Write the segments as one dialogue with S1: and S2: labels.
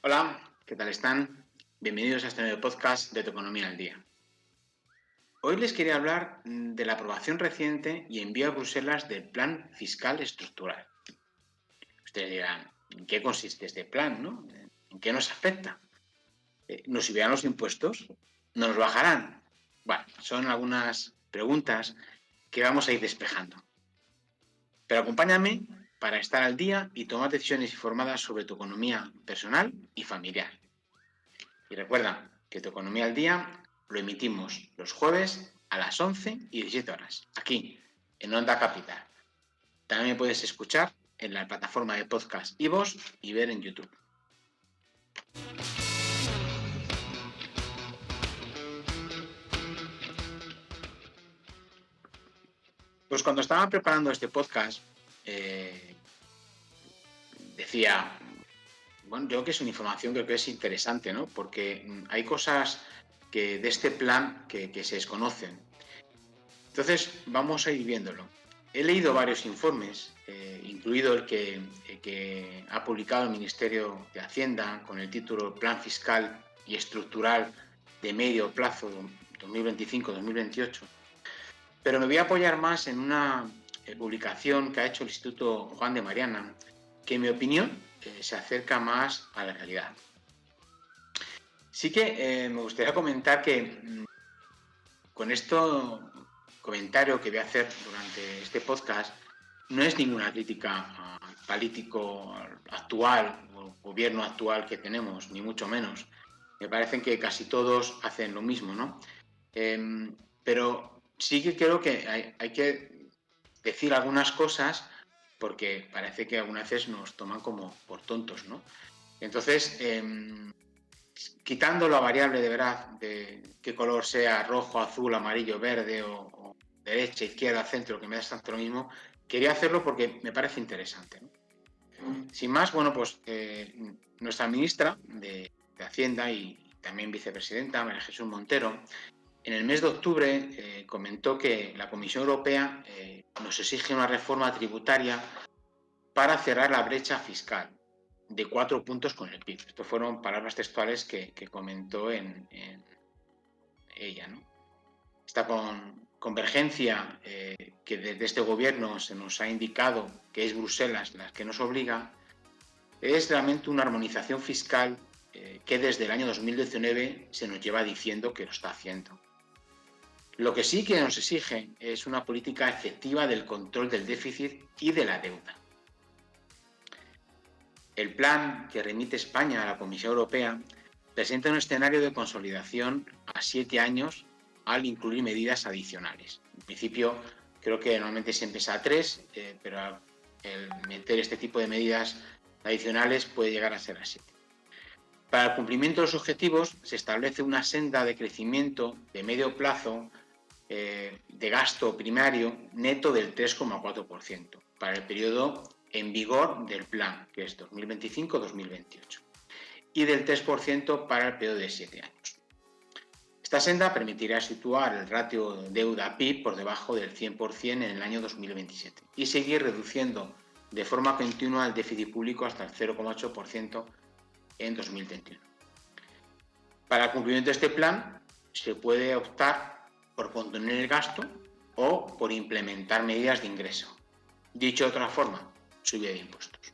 S1: Hola, ¿qué tal están? Bienvenidos a este nuevo podcast de Tu Economía al Día. Hoy les quería hablar de la aprobación reciente y envío a Bruselas del Plan Fiscal Estructural. Ustedes dirán, ¿en qué consiste este plan? ¿No? ¿En qué nos afecta? ¿Nos subirán los impuestos? ¿No nos bajarán? Bueno, son algunas preguntas que vamos a ir despejando. Pero acompáñame para estar al día y tomar decisiones informadas sobre tu economía personal y familiar. Y recuerda que Tu Economía al Día lo emitimos los jueves a las 11 y 17 horas, aquí, en Onda Capital. También me puedes escuchar en la plataforma de podcast iVoox y ver en YouTube. Pues cuando estaba preparando este podcast, decía, bueno, yo creo que es una información que es interesante, ¿no? Porque hay cosas que de este plan que se desconocen. Entonces, vamos a ir viéndolo. He leído varios informes, incluido el que ha publicado el Ministerio de Hacienda con el título Plan Fiscal y Estructural de Medio Plazo 2025-2028, pero me voy a apoyar más en una publicación que ha hecho el Instituto Juan de Mariana, que en mi opinión se acerca más a la realidad. Sí que me gustaría comentar que con esto comentario que voy a hacer durante este podcast no es ninguna crítica al político actual o gobierno actual que tenemos, ni mucho menos. Me parece que casi todos hacen lo mismo, ¿no? Pero sí que creo que hay que decir algunas cosas porque parece que algunas veces nos toman como por tontos, ¿no? Entonces, quitando la variable de verdad de qué color sea rojo, azul, amarillo, verde o derecha, izquierda, centro, que me da tanto lo mismo, quería hacerlo porque me parece interesante, ¿no? Sin más, bueno, pues nuestra ministra de Hacienda y también vicepresidenta, María Jesús Montero, en el mes de octubre comentó que la Comisión Europea nos exige una reforma tributaria para cerrar la brecha fiscal de 4 puntos con el PIB. Esto fueron palabras textuales que comentó en ella, ¿no? Esta convergencia que desde este gobierno se nos ha indicado que es Bruselas la que nos obliga, es realmente una armonización fiscal que desde el año 2019 se nos lleva diciendo que lo está haciendo. Lo que sí que nos exige es una política efectiva del control del déficit y de la deuda. El plan que remite España a la Comisión Europea presenta un escenario de consolidación a 7 años al incluir medidas adicionales. En principio, creo que normalmente se empieza a 3, pero el meter este tipo de medidas adicionales puede llegar a ser a 7. Para el cumplimiento de los objetivos se establece una senda de crecimiento de medio plazo de gasto primario neto del 3,4% para el periodo en vigor del plan, que es 2025-2028, y del 3% para el periodo de 7 años. Esta senda permitirá situar el ratio deuda-PIB por debajo del 100% en el año 2027 y seguir reduciendo de forma continua el déficit público hasta el 0,8% en 2021. Para el cumplimiento de este plan se puede optar por contener el gasto o por implementar medidas de ingreso. Dicho de otra forma, subida de impuestos.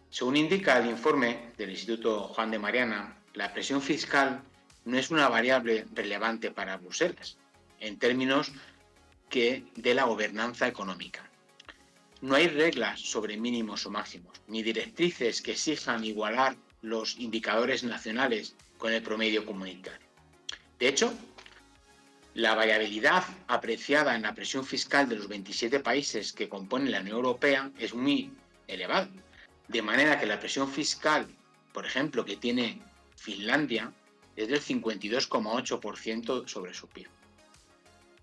S1: Según indica el informe del Instituto Juan de Mariana, la presión fiscal no es una variable relevante para Bruselas, en términos de la gobernanza económica. No hay reglas sobre mínimos o máximos, ni directrices que exijan igualar los indicadores nacionales con el promedio comunitario. De hecho, la variabilidad apreciada en la presión fiscal de los 27 países que componen la Unión Europea es muy elevada, de manera que la presión fiscal, por ejemplo, que tiene Finlandia, es del 52,8% sobre su PIB,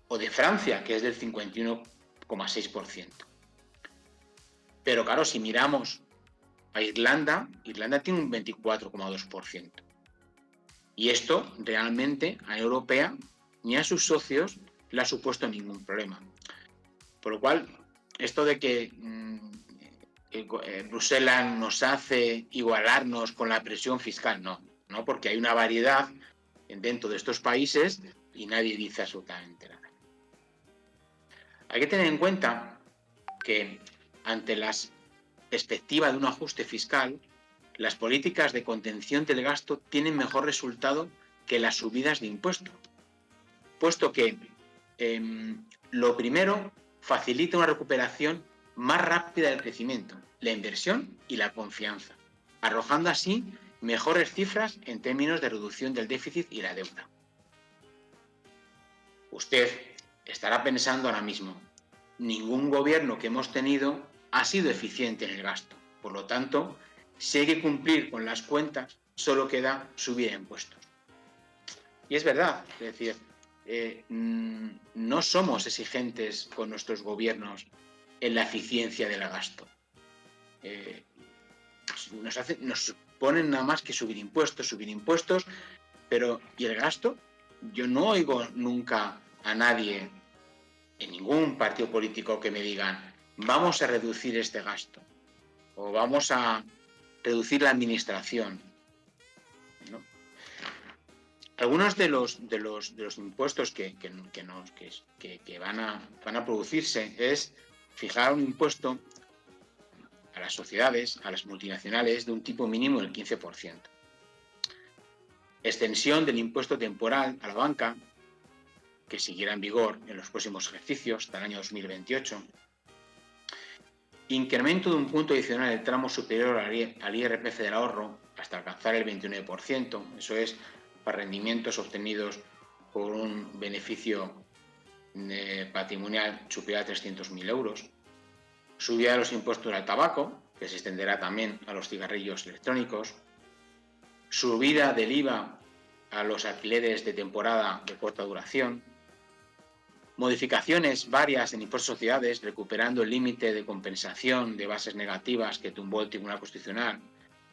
S1: o de Francia, que es del 51,6%. Pero claro, si miramos a Irlanda tiene un 24,2%. Y esto realmente a la Europea ni a sus socios le ha supuesto ningún problema. Por lo cual, esto de que Bruselas nos hace igualarnos con la presión fiscal. No, porque hay una variedad dentro de estos países y nadie dice absolutamente nada. Hay que tener en cuenta que ante la perspectiva de un ajuste fiscal, las políticas de contención del gasto tienen mejor resultado que las subidas de impuestos, puesto que lo primero facilita una recuperación más rápida del crecimiento, la inversión y la confianza, arrojando así mejores cifras en términos de reducción del déficit y la deuda. Usted estará pensando ahora mismo, ningún gobierno que hemos tenido ha sido eficiente en el gasto. Por lo tanto, si hay que cumplir con las cuentas, solo queda subir impuestos. Y es verdad, es decir, no somos exigentes con nuestros gobiernos en la eficiencia del gasto. Nos ponen nada más que subir impuestos, pero ¿y el gasto? Yo no oigo nunca a nadie en ningún partido político que me digan vamos a reducir este gasto o vamos a reducir la administración, ¿no? Algunos de los impuestos que van a producirse es fijar un impuesto a las sociedades, a las multinacionales, de un tipo mínimo del 15%. Extensión del impuesto temporal a la banca, que siguiera en vigor en los próximos ejercicios hasta el año 2028. Incremento de un punto adicional del tramo superior al IRPF del ahorro hasta alcanzar el 29%. Eso es para rendimientos obtenidos por un beneficio patrimonial superior a 300.000 euros. Subida de los impuestos al tabaco, que se extenderá también a los cigarrillos electrónicos. Subida del IVA a los alquileres de temporada de corta duración. Modificaciones varias en impuestos de sociedades, recuperando el límite de compensación de bases negativas que tumbó el Tribunal Constitucional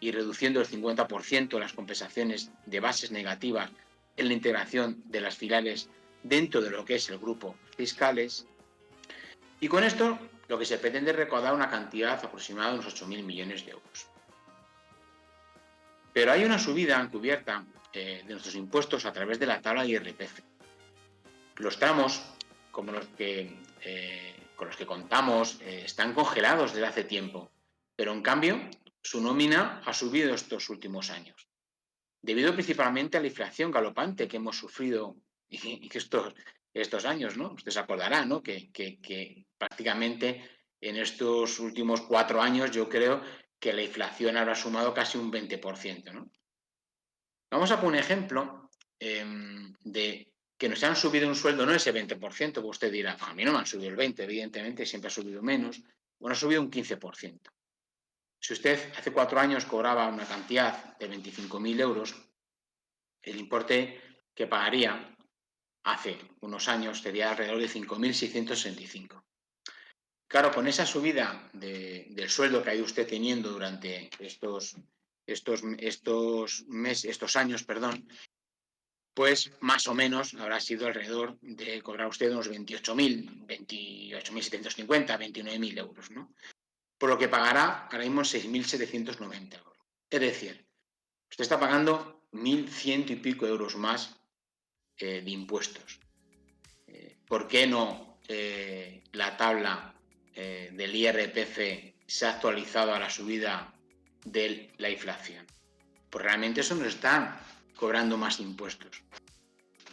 S1: y reduciendo el 50% las compensaciones de bases negativas en la integración de las filiales dentro de lo que es el grupo fiscales. Y con esto lo que se pretende es recaudar una cantidad aproximada de unos 8.000 millones de euros. Pero hay una subida encubierta de nuestros impuestos a través de la tabla IRPF. Los tramos como con los que contamos están congelados desde hace tiempo, pero en cambio su nómina ha subido estos últimos años, debido principalmente a la inflación galopante que hemos sufrido y que estos años, ¿no? Usted se acordará, ¿no? Que prácticamente en estos últimos 4 años yo creo que la inflación habrá sumado casi un 20%, ¿no? Vamos a poner un ejemplo de que nos han subido un sueldo, no ese 20%, porque usted dirá, a mí no me han subido el 20%, evidentemente siempre ha subido menos, bueno, ha subido un 15%. Si usted hace 4 años cobraba una cantidad de 25.000 euros, el importe que pagaría hace unos años sería alrededor de 5.665. Claro, con esa subida del sueldo que ha ido usted teniendo durante estos años, pues más o menos habrá sido alrededor de cobrar usted unos 28.750, 29.000 euros, ¿no? Por lo que pagará ahora mismo 6.790 euros. Es decir, usted está pagando 1.100 y pico euros más de impuestos. ¿Por qué no la tabla del IRPF se ha actualizado a la subida de la inflación? Pues realmente eso nos están cobrando más impuestos.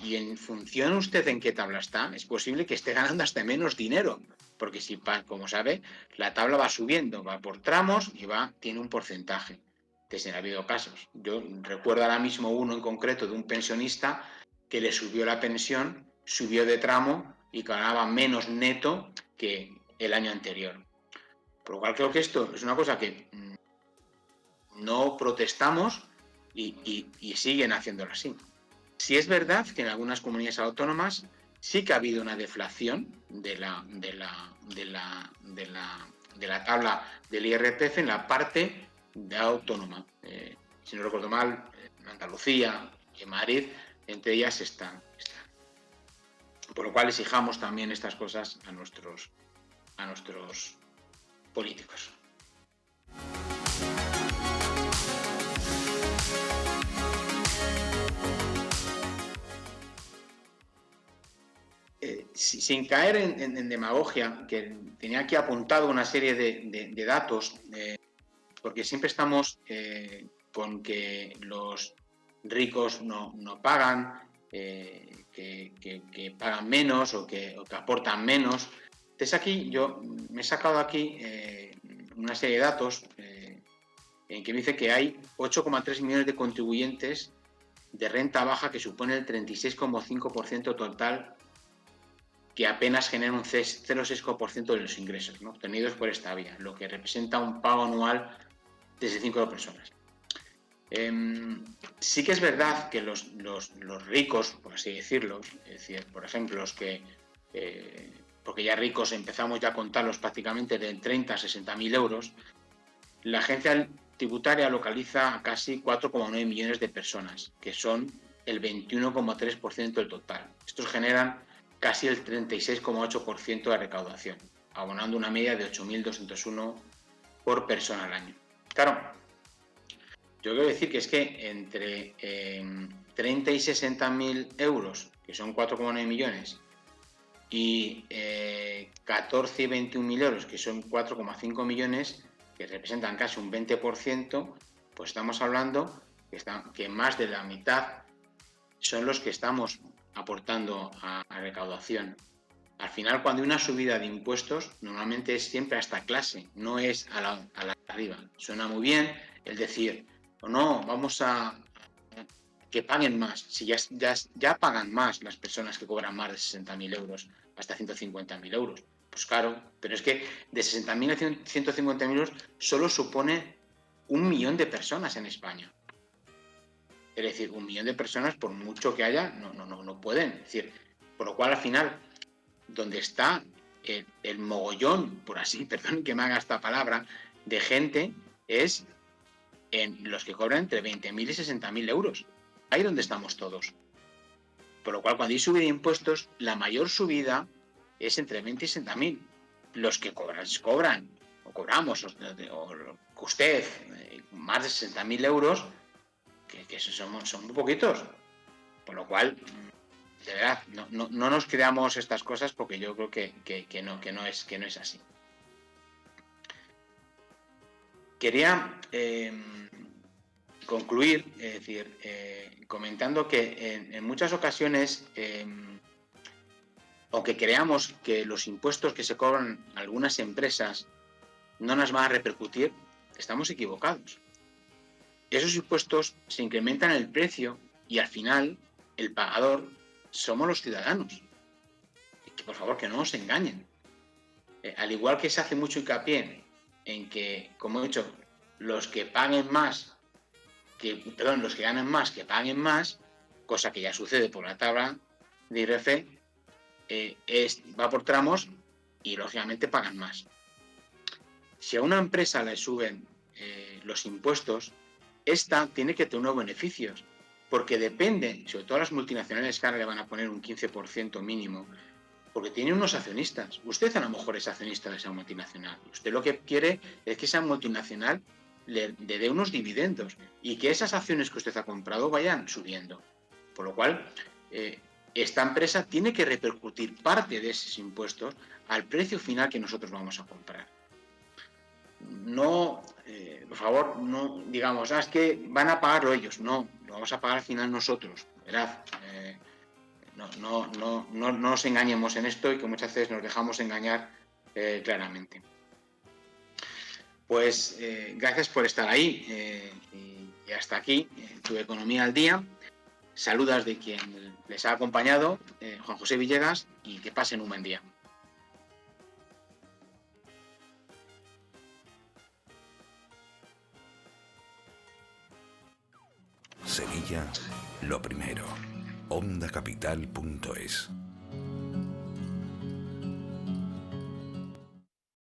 S1: Y en función usted en qué tabla está, es posible que esté ganando hasta menos dinero, porque si, como sabe, la tabla va subiendo, va por tramos y tiene un porcentaje. Entonces, ha habido casos. Yo recuerdo ahora mismo uno en concreto de un pensionista que le subió la pensión, subió de tramo y ganaba menos neto que el año anterior. Por lo cual creo que esto es una cosa que no protestamos y siguen haciéndolo así. Sí es verdad que en algunas comunidades autónomas sí que ha habido una deflación de la tabla del IRPF en la parte de autónoma. Si no recuerdo mal, en Andalucía y en Madrid, entre ellas están. Por lo cual exijamos también estas cosas a nuestros políticos. sin caer en demagogia, que tenía aquí apuntado una serie de datos, porque siempre estamos con que los ricos no pagan, que pagan menos o que aportan menos. Entonces aquí yo me he sacado aquí una serie de datos en que me dice que hay 8,3 millones de contribuyentes de renta baja, que supone el 36,5% total, que apenas generan un 0,6% de los ingresos, ¿no?, obtenidos por esta vía, lo que representa un pago anual de 65 personas. Sí que es verdad que los ricos, por así decirlo, es decir, por ejemplo, los que, porque ya ricos empezamos ya a contarlos prácticamente de 30 a 60.000 euros, la agencia tributaria localiza a casi 4,9 millones de personas, que son el 21,3% del total. Estos generan casi el 36,8% de la recaudación, abonando una media de 8.201 por persona al año. Claro, yo quiero decir que es que entre 30 y 60.000 euros, que son 4,9 millones, y 14 y 21.000 euros, que son 4,5 millones, que representan casi un 20%, pues estamos hablando que más de la mitad son los que estamos aportando a recaudación. Al final, cuando hay una subida de impuestos, normalmente es siempre a esta clase, no es a la de arriba. Suena muy bien el decir, o no, vamos a que paguen más. Si ya pagan más las personas que cobran más de 60.000 euros hasta 150.000 euros. Pues claro, pero es que de 60.000 a 150.000 euros solo supone 1 millón de personas en España. Es decir, 1 millón de personas, por mucho que haya, no pueden. Es decir, por lo cual al final, donde está el mogollón, por así, perdón que me haga esta palabra, de gente, es en los que cobran entre 20.000 y 60.000 euros. Ahí donde estamos todos. Por lo cual, cuando hay subida de impuestos, la mayor subida es entre 20 y 60.000. Los que cobran, o cobramos, o usted, más de 60.000 euros, que son muy poquitos. Por lo cual, de verdad, no nos creamos estas cosas, porque yo creo que no es así. Quería concluir, es decir, comentando que en muchas ocasiones, aunque creamos que los impuestos que se cobran algunas empresas no nos van a repercutir, estamos equivocados. Esos impuestos se incrementan el precio y al final el pagador somos los ciudadanos. Y que por favor que no nos engañen. Al igual que se hace mucho hincapié en que, como he dicho, los que ganen más, que paguen más, cosa que ya sucede por la tabla de IRF, va por tramos y lógicamente pagan más. Si a una empresa le suben los impuestos, esta tiene que tener unos beneficios, porque depende, sobre todo las multinacionales, que ahora le van a poner un 15% mínimo, porque tiene unos accionistas. Usted a lo mejor es accionista de esa multinacional. Usted lo que quiere es que esa multinacional le dé unos dividendos y que esas acciones que usted ha comprado vayan subiendo. Por lo cual, esta empresa tiene que repercutir parte de esos impuestos al precio final que nosotros vamos a comprar. No, por favor, no digamos, es que van a pagarlo ellos. No, lo vamos a pagar al final nosotros. Verad, no nos engañemos en esto, y que muchas veces nos dejamos engañar claramente. Pues gracias por estar ahí, y hasta aquí tu Economía al Día. Saludas de quien les ha acompañado, Juan José Villegas, y que pasen un buen día.
S2: Sevilla, lo primero. Ondacapital.es